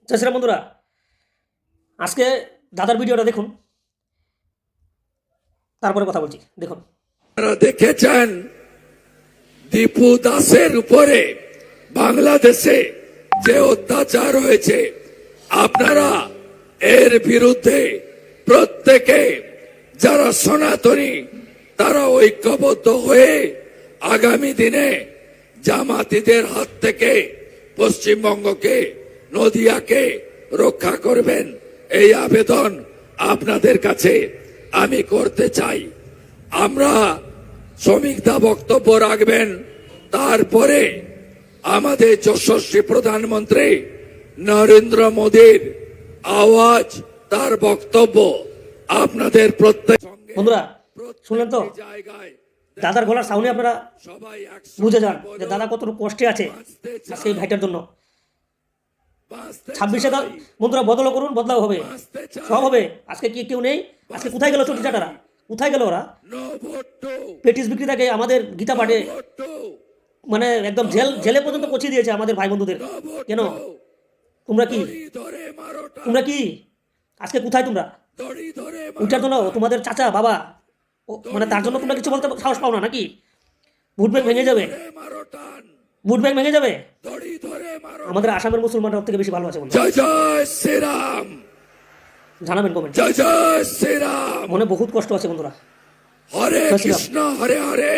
জয় শ্রীরাম বন্ধুরা, আজকে দাদার ভিডিওটা দেখুন, তারপরে কথা বলছি। দেখুন, আপনারা দেখেছেন দীপু দাসের উপরে বাংলাদেশে যে অত্যাচার হয়েছে, আপনারা এর বিরুদ্ধে প্রত্যেকে যারা সনাতনী তারা ঐক্যবদ্ধ হয়ে আগামী দিনে জামাতিদের হাত থেকে পশ্চিমবঙ্গকে, নদিয়াকে রক্ষা করবেন, এই আবেদন আপনাদের কাছে আমি করতে চাই। আমরা শ্রমিকদা বক্তব্য রাখবেন, তারপরে আমাদের যশস্বী প্রধানমন্ত্রী নরেন্দ্র মোদীর আওয়াজ, তার বক্তব্য আপনাদের প্রত্যেক বন্ধুরা শুনলেন তো, জায়গায় দাদার গলার সাউন্ডে আপনারা সবাই বুঝে যান যে দাদা কত কষ্টে আছে আজকে এই ভাইটার জন্য। 26-এ বন্ধুরা বদলও করুন, বদলাও হবে, সব হবে। আজকে কি কেউ নেই? আজকে কোথায় গেল চটি চাটারা? কোথায় গেল ওরা? পেটিস বিক্রেতাকে আমাদের গীতা পাঠে মানে একদম জেলে পর্যন্ত পৌঁছে দিয়েছে আমাদের ভাই বন্ধুদের। কেন? তোমরা কি আজকে কোথায় তোমরা? ওইটার জন্য তোমাদের চাচা বাবা মানে তার জন্য তোমরা কিছু বলতে সাহস পাও না নাকি? ভোট ব্যাংক ভেঙে যাবে, ভোট ব্যাংক ভেঙে যাবে। আমাদের আসামের মুসলমানরা ওর থেকে বেশি ভালো আছে। জয় জয় শ্রীরাম, জানাবেন কমেন্ট। জয় জয় শ্রীরাম। মনে বহুত কষ্ট আছে বন্ধুরা। হরে কৃষ্ণ হরে হরে